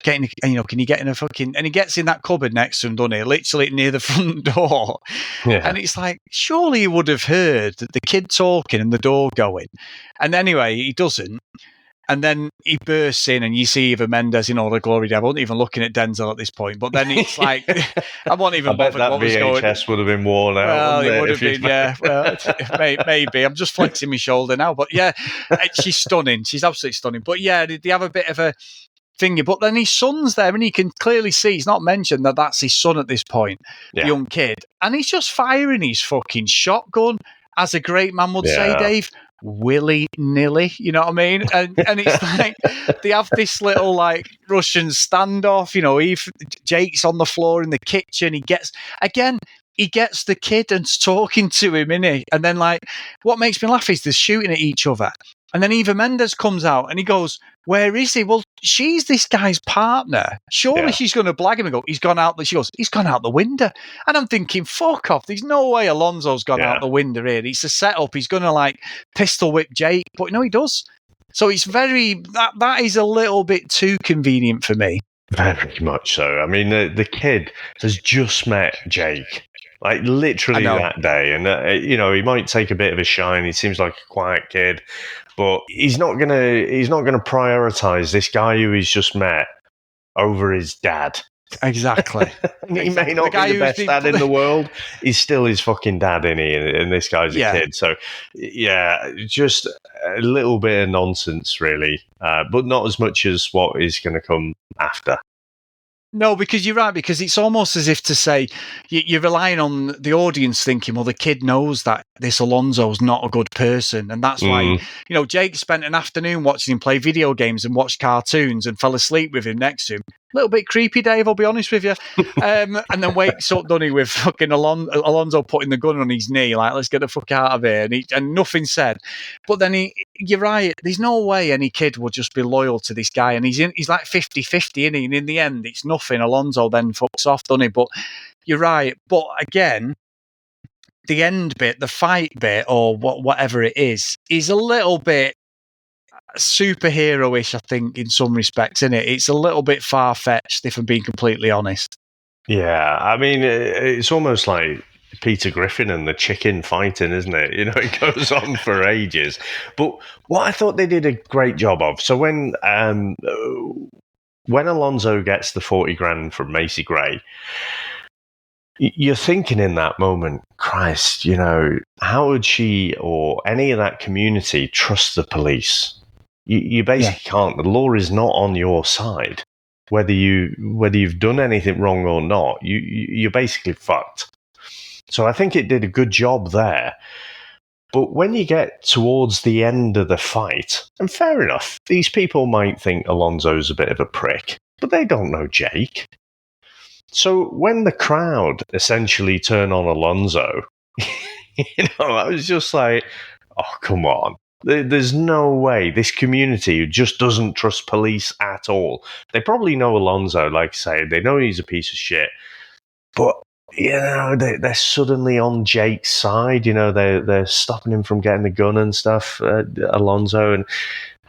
Can you get in a fucking... And he gets in that cupboard next to him, doesn't he? Literally near the front door. Yeah. And it's like, surely he would have heard the kid talking and the door going. And anyway, he doesn't. And then he bursts in and you see Eva Mendes in all the glory. I wasn't even looking at Denzel at this point. But then it's like, I wasn't even bet bothered that what was going on. VHS would have been worn out. Well, it would if have been, yeah. Well, maybe. I'm just flexing my shoulder now. But yeah, she's stunning. She's absolutely stunning. But yeah, they have a bit of a thingy. But then his son's there and you can clearly see, he's not mentioned that that's his son at this point, the young kid. And he's just firing his fucking shotgun, as a great man would say, Dave, willy-nilly, you know what I mean? And it's like, they have this little, like, Russian standoff, Jake's on the floor in the kitchen, he gets the kid and's talking to him, innit? And then, like, what makes me laugh is they're shooting at each other. And then Eva Mendes comes out and he goes, where is he? Well, she's this guy's partner. Surely she's going to blag him and go, he's gone out. She goes, he's gone out the window. And I'm thinking, fuck off. There's no way Alonzo's gone out the window here. It's a setup. He's going to, like, pistol whip Jake. But no, he does. So it's that is a little bit too convenient for me. Very much so. I mean, the kid has just met Jake. Like, literally that day. And, he might take a bit of a shine. He seems like a quiet kid. But he's not gonna prioritize this guy who he's just met over his dad. Exactly. He may not be the best dad in the world. He's still his fucking dad, isn't he? And this guy's a kid. So, yeah, just a little bit of nonsense, really. But not as much as what is going to come after. No, because you're right, because it's almost as if to say you're relying on the audience thinking, well, the kid knows that this Alonzo's not a good person. And that's why, Jake spent an afternoon watching him play video games and watched cartoons and fell asleep with him next to him. A little bit creepy, Dave, I'll be honest with you. And then wakes up, doesn't he, with fucking Alonzo putting the gun on his knee, like, let's get the fuck out of here. And nothing said. But then you're right, there's no way any kid would just be loyal to this guy. And he's like 50-50, isn't he? And in the end, it's nothing. Alonzo then fucks off, doesn't he? But you're right. But again, the end bit, the fight bit, or whatever it is a little bit superhero-ish, I think, in some respects, isn't it? It's a little bit far-fetched, if I'm being completely honest. Yeah, I mean, it's almost like Peter Griffin and the chicken fighting, isn't it? It goes on for ages. But what I thought they did a great job of, so when Alonzo gets the 40 grand from Macy Gray, you're thinking in that moment, Christ, how would she or any of that community trust the police? You basically can't. The law is not on your side. Whether you've done anything wrong or not, you're basically fucked. So I think it did a good job there. But when you get towards the end of the fight, and fair enough, these people might think Alonzo's a bit of a prick, but they don't know Jake. So when the crowd essentially turn on Alonzo, I was just like, oh, come on. There's no way this community just doesn't trust police at all. They probably know Alonzo, like I say, they know he's a piece of shit. But, they're suddenly on Jake's side. They're stopping him from getting the gun and stuff, Alonzo. And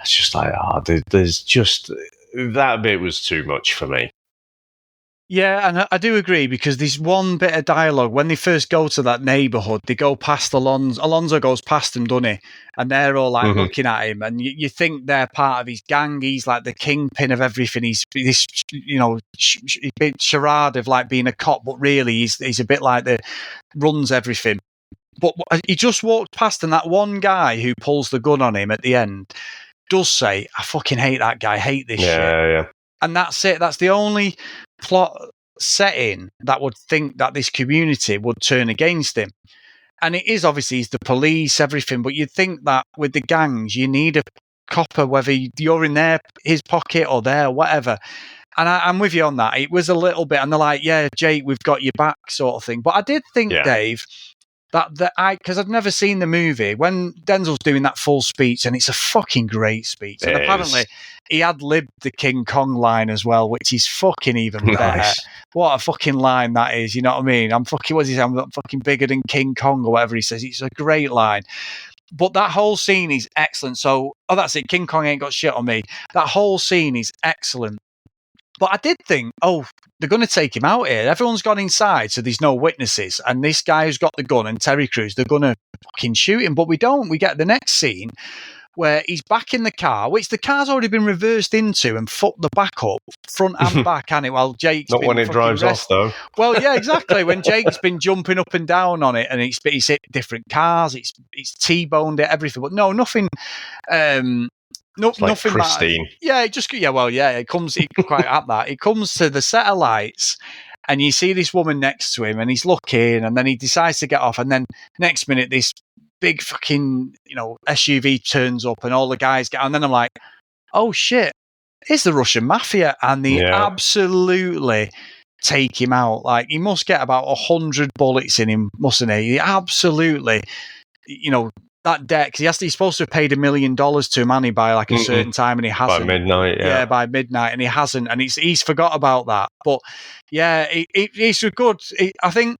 it's just like, there's just... That bit was too much for me. Yeah, and I do agree, because there's one bit of dialogue. When they first go to that neighbourhood, they go past Alonzo. Alonzo goes past them, doesn't he? And they're all like looking at him, and you think they're part of his gang. He's like the kingpin of everything. He's this, big charade of like being a cop, but really he's a bit like runs everything. But he just walked past, and that one guy who pulls the gun on him at the end does say, I fucking hate that guy, hate this shit. Yeah. And that's it. That's the only plot setting that would think that this community would turn against him. And it is obviously he's the police, everything, but you'd think that with the gangs, you need a copper, whether you're in his pocket or there, whatever. And I'm with you on that. It was a little bit, and they're like, yeah, Jake, we've got your back sort of thing. But I did think, Dave, because I've never seen the movie, when Denzel's doing that full speech, and it's a fucking great speech. And apparently he ad-libbed the King Kong line as well, which is fucking even better. Nice. What a fucking line that is, you know what I mean? I'm fucking bigger than King Kong or whatever he says. It's a great line. But that whole scene is excellent. So, that's it. King Kong ain't got shit on me. That whole scene is excellent. But I did think, they're going to take him out here. Everyone's gone inside, so there's no witnesses. And this guy who's got the gun and Terry Crews, they're going to fucking shoot him. But we don't. We get the next scene where he's back in the car, which the car's already been reversed into and fucked the back up, front and back, hasn't it? While Jake's Not been when it drives off, though. Well, yeah, exactly. When Jake's been jumping up and down on it, and he's hit different cars, it's T-boned it, everything. But no, nothing. It's like Nothing pristine. It comes quite at that. It comes to the set of lights, and you see this woman next to him, and he's looking, and then he decides to get off, and then next minute this big fucking SUV turns up, and all the guys get, and then I'm like, oh shit, it's the Russian mafia, and they absolutely take him out. Like, he must get about 100 bullets in him, mustn't he? He absolutely, that debt, because he's supposed to have paid $1 million to Manny by like a certain time, and he hasn't. By midnight, yeah, by midnight, and he hasn't, and he's forgot about that. But yeah, it's good. I think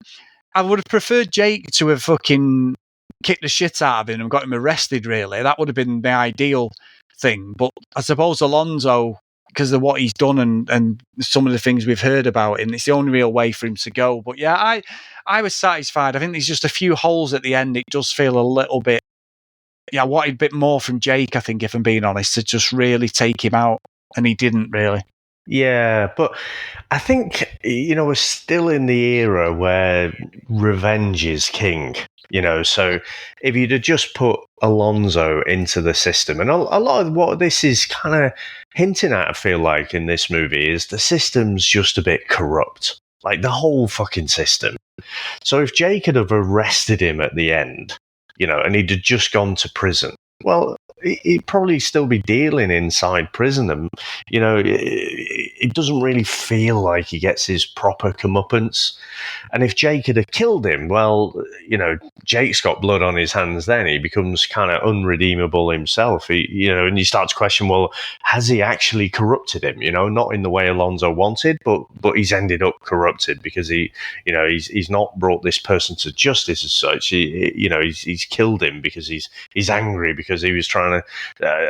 I would have preferred Jake to have fucking kicked the shit out of him and got him arrested. Really, that would have been the ideal thing. But I suppose Alonzo, because of what he's done and some of the things we've heard about him, it's the only real way for him to go. But yeah, I was satisfied. I think there's just a few holes at the end. It does feel a little bit. Yeah, I wanted a bit more from Jake, I think, if I'm being honest, to just really take him out, and he didn't really. Yeah, but I think, we're still in the era where revenge is king, so if you'd have just put Alonzo into the system, and a lot of what this is kind of hinting at, I feel like, in this movie, is the system's just a bit corrupt, like the whole fucking system. So if Jake could have arrested him at the end, and he'd have just gone to prison, well, he'd probably still be dealing inside prison. And, it doesn't really feel like he gets his proper comeuppance. And if Jake had have killed him, well, Jake's got blood on his hands then. He becomes kind of unredeemable himself. And you start to question, well, has he actually corrupted him? Not in the way Alonzo wanted, but he's ended up corrupted because he's not brought this person to justice as such. He's killed him because he's angry because he was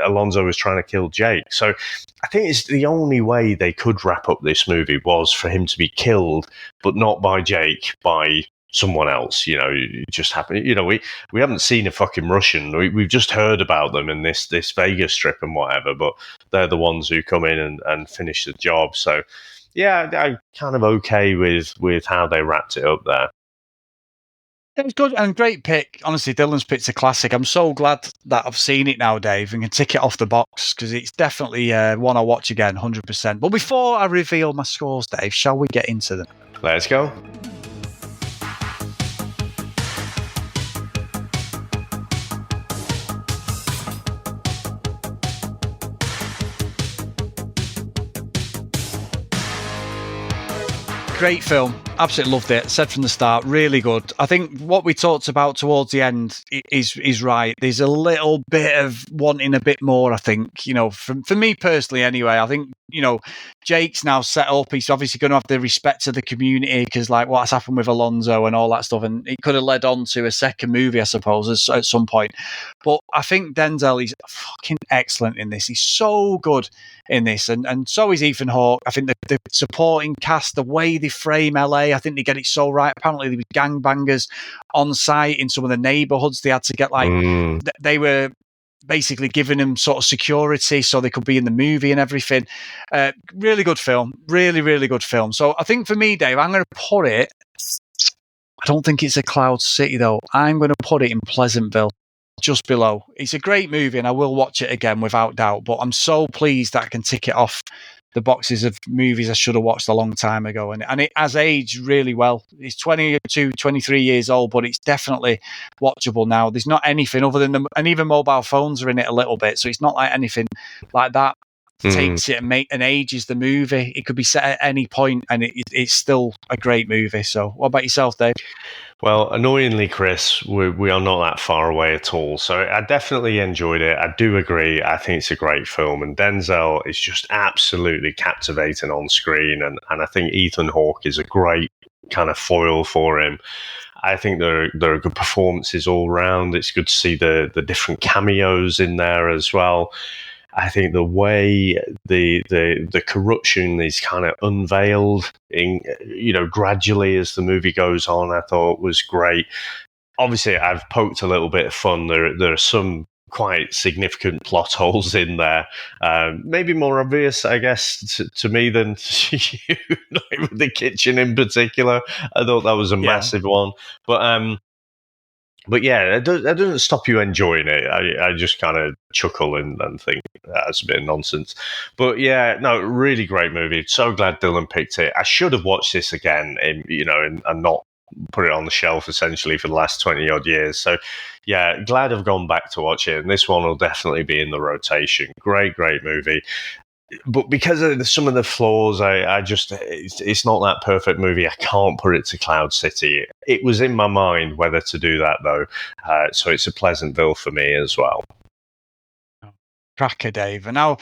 Alonzo was trying to kill Jake. So I think it's the only way they could wrap up this movie was for him to be killed, but not by Jake, by someone else. It just happened. We haven't seen a fucking Russian. We've just heard about them in this Vegas trip and whatever, but they're the ones who come in and finish the job. So yeah, I'm kind of okay with how they wrapped it up there. It was good and great pick. Honestly, Dylan's pick's a classic. I'm so glad that I've seen it now, Dave, and can tick it off the box, because it's definitely one I watch again, 100%. But before I reveal my scores, Dave, shall we get into them? Let's go. Great film. Absolutely loved it. Said from the start, really good. I think what we talked about towards the end is right. There's a little bit of wanting a bit more, I think, for me personally anyway. I think, Jake's now set up. He's obviously going to have the respect of the community, because like what's happened with Alonzo and all that stuff, and it could have led on to a second movie, I suppose, at some point. But I think Denzel is fucking excellent in this. He's so good in this, and so is Ethan Hawke. I think the supporting cast, the way they frame LA, I think they get it so right. Apparently there were gangbangers on site in some of the neighborhoods. They had to get they were basically giving them sort of security so they could be in the movie and everything. Really good film. Really, really good film. So I think for me, Dave, I'm going to put it, I don't think it's a Cloud City though. I'm going to put it in Pleasantville, just below. It's a great movie and I will watch it again without doubt, but I'm so pleased that I can tick it off the boxes of movies I should have watched a long time ago. And it has aged really well. It's 22, 23 years old, but it's definitely watchable now. There's not anything other than and even mobile phones are in it a little bit. So it's not like anything like that takes it and ages the movie. It could be set at any point, and it's still a great movie. So, what about yourself, Dave? Well, annoyingly, Chris, we are not that far away at all. So I definitely enjoyed it. I do agree. I think it's a great film. And Denzel is just absolutely captivating on screen. And I think Ethan Hawke is a great kind of foil for him. I think there are good performances all round. It's good to see the different cameos in there as well. I think the way the corruption is kind of unveiled gradually as the movie goes on, I thought was great. Obviously, I've poked a little bit of fun. There are some quite significant plot holes in there. Maybe more obvious, I guess, to me than to you, with the kitchen in particular. I thought that was a massive one. But yeah, it doesn't stop you enjoying it. I just kind of chuckle and think that's a bit of nonsense. But yeah, no, really great movie. So glad Dylan picked it. I should have watched this again, and not put it on the shelf essentially for the last 20 odd years. So yeah, glad I've gone back to watch it. And this one will definitely be in the rotation. Great movie. But because of some of the flaws, I just, it's not that perfect movie. I can't put it to Cloud City. It was in my mind whether to do that, though. So it's a Pleasantville for me as well. Cracker, Dave. And now,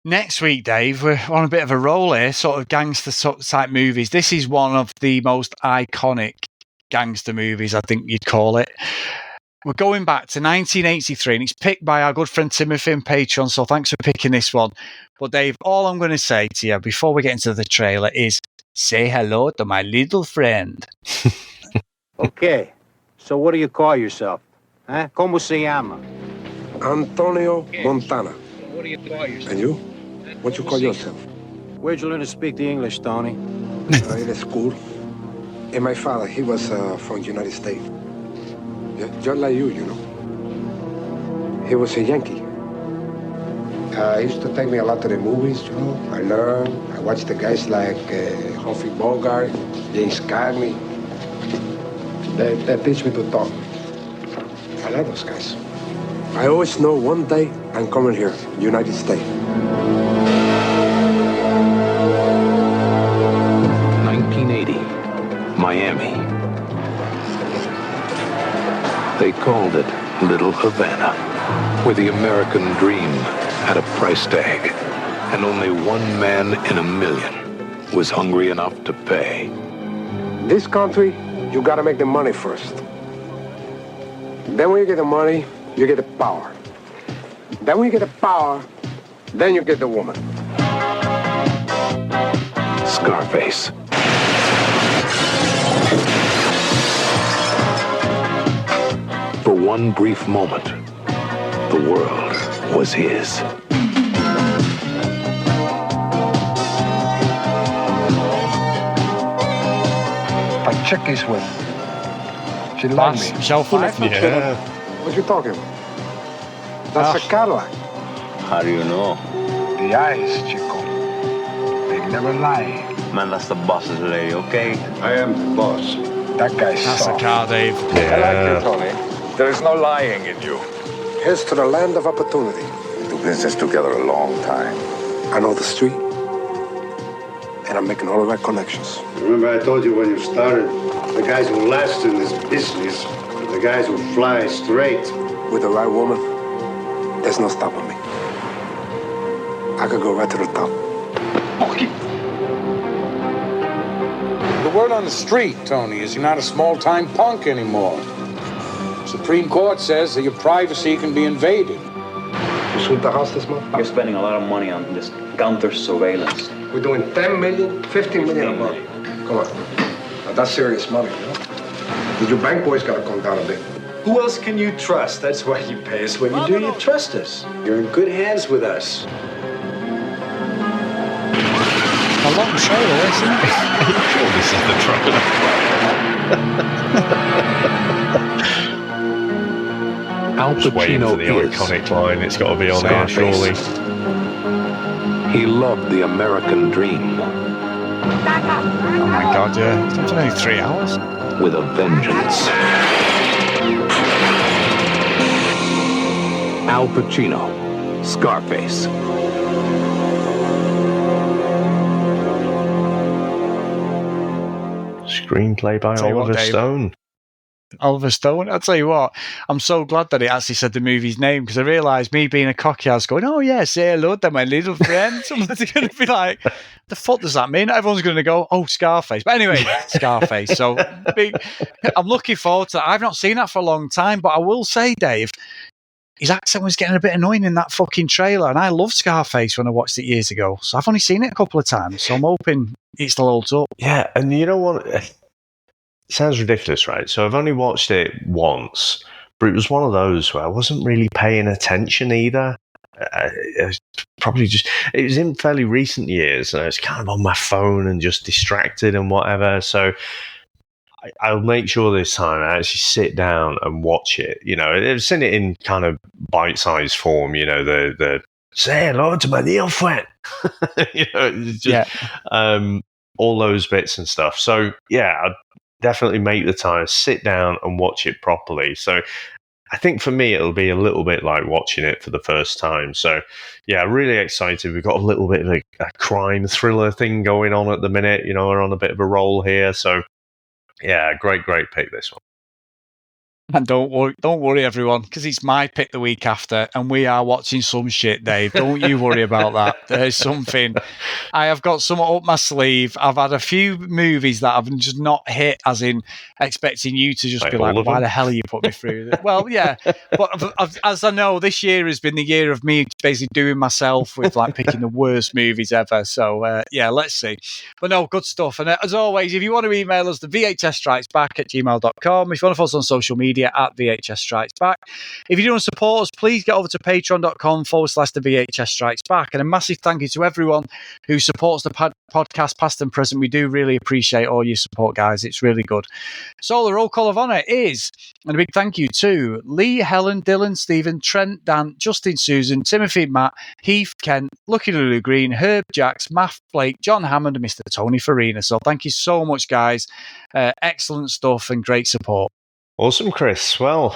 next week, Dave, we're on a bit of a roll here, sort of gangster-type movies. This is one of the most iconic gangster movies, I think you'd call it. We're going back to 1983, and it's picked by our good friend Timothy and Patreon, so thanks for picking this one. But Dave, all I'm going to say to you before we get into the trailer is say hello to my little friend. Okay, so what do you call yourself? Huh? ¿Cómo se llama? Antonio Montana. What do you call yourself? And you? What you call yourself? Where'd you learn to speak the English, Tony? In a school. And my father, he was from the United States. Yeah, just like you know. He was a Yankee. He used to take me a lot to the movies, I learned. I watched the guys like Humphrey Bogart, James Cagney. They teach me to talk. I like those guys. I always know one day I'm coming here, United States. 1980, Miami. They called it Little Havana, where the American dream had a price tag, and only one man in a million was hungry enough to pay. This country, you gotta make the money first. Then when you get the money, you get the power. Then when you get the power, then you get the woman. Scarface. For one brief moment, the world was his. My chick is with. She liked me. Michelle Pfeiffer? Yeah. What you talking about? That's a Cadillac. How do you know? The eyes, Chico. They never lie. Man, that's the boss's lady, okay? I am the boss. That guy's That's soft. a car, Dave. I like you, Tony. There is no lying in you. Here's to the land of opportunity. We do business together a long time. I know the street, and I'm making all the right connections. Remember I told you when you started, the guys who last in this business are the guys who fly straight. With the right woman, there's no stopping me. I could go right to the top. The word on the street, Tony, is you're not a small-time punk anymore. Supreme Court says that your privacy can be invaded. You shoot the house this month? You're spending a lot of money on this counter surveillance. We're doing 10 million, 15 million a month. Come on. Now, that's serious money, you know? Your bank boys gotta come down a bit. Who else can you trust? That's why you pay us what you do. You trust us. You're in good hands with us. A long trailer, isn't it? Sure, this is the trailer. Al Just waiting for Pacino the is iconic line. It's got to be on there, Scarface. surely. He loved the American dream. Oh my God, yeah. It's only 3 hours. With a vengeance. Al Pacino, Scarface. Screenplay by Oliver Stone. Oliver Stone. I'll tell you what, I'm so glad that it actually said the movie's name, because I realised, me being a cocky ass going, oh yeah, say hello to my little friend. Someone's going to be like, the fuck does that mean? Everyone's going to go, oh, Scarface. But anyway, Scarface. So I'm looking forward to that. I've not seen that for a long time, but I will say, Dave, his accent was getting a bit annoying in that fucking trailer, and I loved Scarface when I watched it years ago. So I've only seen it a couple of times, so I'm hoping it still holds up. Yeah, and you know what? It sounds ridiculous, right? So I've only watched it once, but it was one of those where I wasn't really paying attention either. It was in fairly recent years, and I was kind of on my phone and just distracted and whatever. So I'll make sure this time I actually sit down and watch it. You know, I've seen it in kind of bite-sized form, you know, the say hello to my little friend. You know, it's just, all those bits and stuff. So, yeah, I'd definitely make the time, sit down and watch it properly. So I think for me, it'll be a little bit like watching it for the first time. So, yeah, really excited. We've got a little bit of a crime thriller thing going on at the minute. You know, we're on a bit of a roll here. So, yeah, great pick, this one. And don't worry, everyone, because it's my pick the week after, and we are watching some shit, Dave. Don't you worry about that. There's something. I have got some up my sleeve. I've had a few movies that I've just not hit, as in expecting you to just be like, why the hell you put me through this? Well, yeah, but as I know, this year has been the year of me basically doing myself with like picking the worst movies ever. So, yeah, let's see. But no, good stuff. And as always, if you want to email us, the vhsstrikesback@gmail.com. If you want to follow us on social media, at VHS Strikes Back. If you do want to support us, please get over to patreon.com/the VHS Strikes Back. And a massive thank you to everyone who supports the podcast, past and present. We do really appreciate all your support, guys. It's really good. So the roll call of honour is, and a big thank you to Lee, Helen, Dylan, Stephen, Trent, Dan, Justin, Susan, Timothy, Matt, Heath, Kent, Lucky Lulu Green, Herb Jacks, Matt Blake, John Hammond, and Mr. Tony Farina. So thank you so much, guys. Excellent stuff and great support. Awesome, Chris. Well,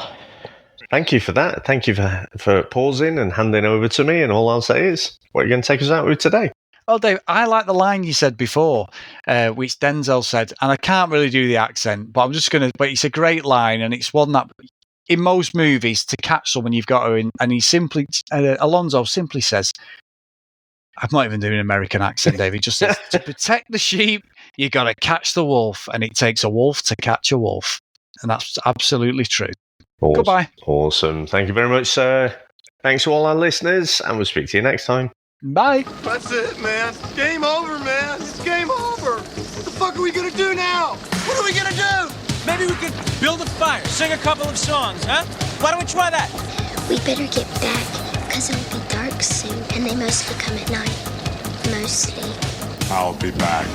thank you for that. Thank you for pausing and handing over to me. And all I'll say is, what are you going to take us out with today? Well, Dave, I like the line you said before, which Denzel said, and I can't really do the accent, but but it's a great line, and it's one that in most movies, to catch someone, you've got to, and he simply, Alonzo simply says, I'm not even doing an American accent, Dave. He just says, to protect the sheep, you got to catch the wolf, and it takes a wolf to catch a wolf. And that's absolutely true. Awesome. Goodbye. Awesome. Thank you very much, sir. Thanks to all our listeners, and we'll speak to you next time. Bye. That's it, man. Game over, man. It's game over. What the fuck are we gonna do now? What are we gonna do? Maybe we could build a fire, sing a couple of songs, huh? Why don't we try that? We better get back, because it'll be dark soon, and they mostly come at night. Mostly. I'll be back.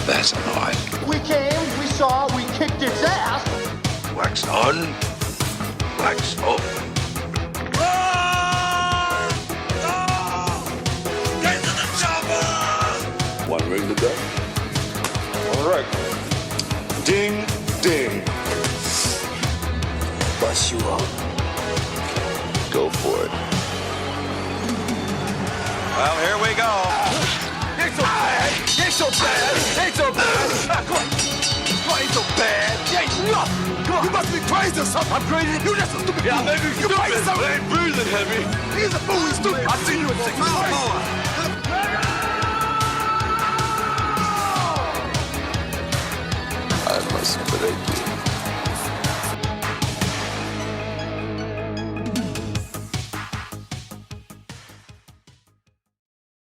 That's odd. We came, we saw, we kicked its ass. Wax on, wax off. Get to the chopper! One ring to go. All right. Ding, ding. Bust you up. Go for it. Well, here we go. Ain't so bad. Ain't so bad. Ain't so bad. Come on. Ain't so bad. Ain't nothing. Come on. You must be crazy or something. I'm crazy. You just a stupid fool. Yeah, maybe you crazy. It ain't breathing heavy. He's a fool. He's stupid. I'll see you in 6 months.